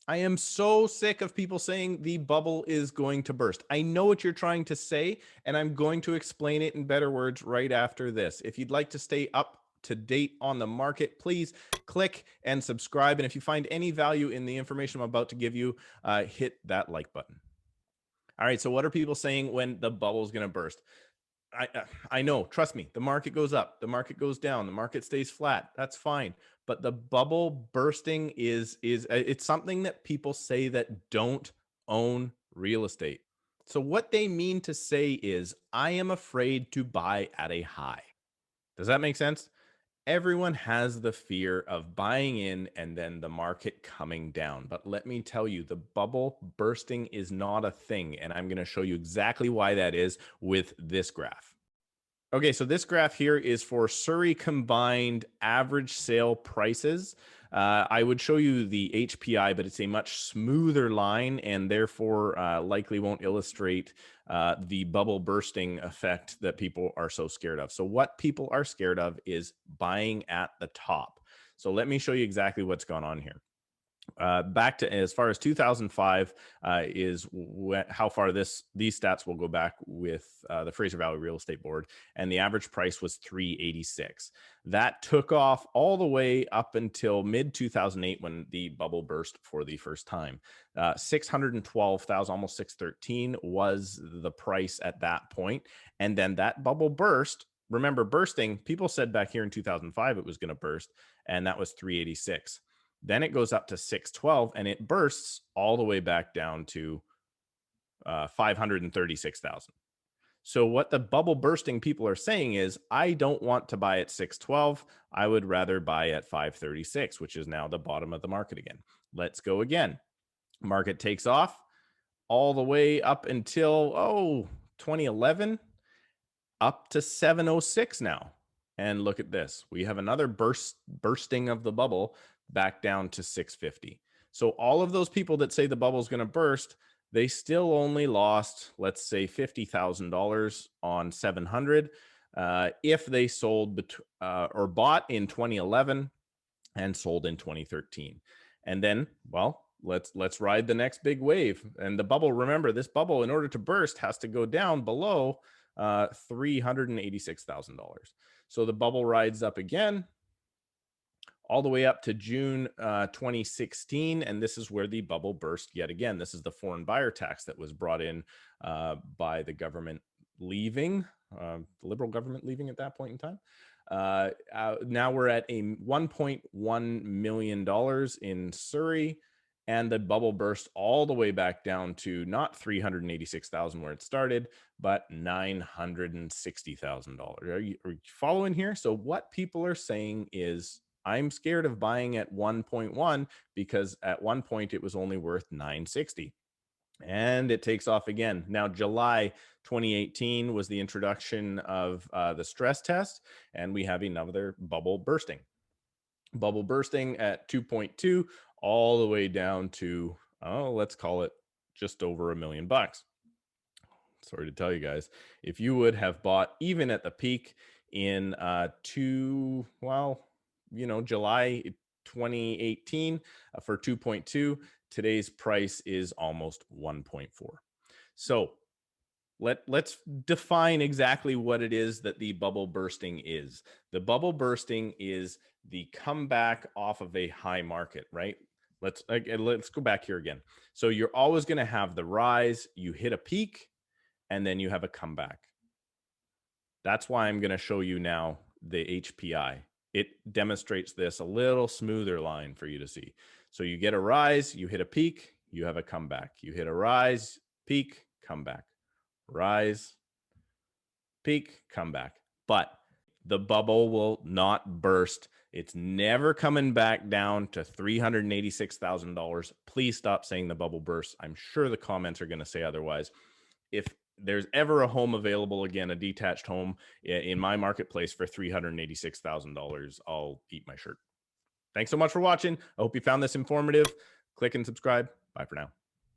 I am so sick of people saying the bubble is going to burst. I know what you're trying to say, and I'm going to explain it in better words right after this. If you'd like to stay up to date on the market, please click and subscribe. And if you find any value in the information I'm about to give you, hit that like button. All right, so what are people saying when the bubble is going to burst? I know, trust me, the market goes up, the market goes down, the market stays flat. That's fine. But the bubble bursting is it's something that people say that don't own real estate. So what they mean to say is, I am afraid to buy at a high. Does that make sense? Everyone has the fear of buying in and then the market coming down. But let me tell you, the bubble bursting is not a thing. And I'm going to show you exactly why that is with this graph. Okay, so this graph here is for Surrey combined average sale prices. I would show you the HPI, but it's a much smoother line and therefore likely won't illustrate the bubble bursting effect that people are so scared of. So what people are scared of is buying at the top. So let me show you exactly what's gone on here. Back to as far as 2005 is how far these stats will go back with the Fraser Valley Real Estate Board, and the average price was 386. That took off all the way up until mid 2008 when the bubble burst for the first time. 612,000, almost 613 was the price at that point, and then that bubble burst. Remember, bursting, people said back here in 2005 it was going to burst, and that was 386. Then it goes up to 612 and it bursts all the way back down to 536,000. So what the bubble bursting people are saying is, I don't want to buy at 612. I would rather buy at 536, which is now the bottom of the market again. Let's go again. Market takes off all the way up until 2011, up to 706 now. And look at this. We have another bursting of the bubble back down to 650. So all of those people that say the bubble is going to burst, they still only lost, let's say, $50,000 on 700 if they sold or bought in 2011 and sold in 2013. And then, well, let's ride the next big wave. And the bubble, remember, this bubble, in order to burst, has to go down below $386,000. So the bubble rides up again, all the way up to June 2016. And this is where the bubble burst yet again. This is the foreign buyer tax that was brought in by the government leaving, the Liberal government leaving at that point in time. Now we're at a $1.1 million in Surrey, and the bubble burst all the way back down to not 386,000 where it started, but $960,000. Are you following here? So what people are saying is, I'm scared of buying at 1.1 because at one point it was only worth 960. And it takes off again. Now, July 2018 was the introduction of the stress test, and we have another bubble bursting. Bubble bursting at 2.2 all the way down to, let's call it just over $1 million. Sorry to tell you guys, if you would have bought even at the peak in July 2018 for 2.2, today's price is almost 1.4. So let's define exactly what it is that the bubble bursting is. The bubble bursting is the comeback off of a high market, right? Let's go back here again. So you're always going to have the rise, you hit a peak, and then you have a comeback. That's why I'm going to show you now the HPI. It demonstrates this a little smoother line for you to see. So you get a rise, you hit a peak, you have a comeback. You hit a rise, peak, comeback. Rise, peak, comeback. But the bubble will not burst. It's never coming back down to $386,000. Please stop saying the bubble bursts. I'm sure the comments are going to say otherwise. If there's ever a home available again, a detached home in my marketplace for $386,000, I'll eat my shirt. Thanks so much for watching. I hope you found this informative. Click and subscribe. Bye for now.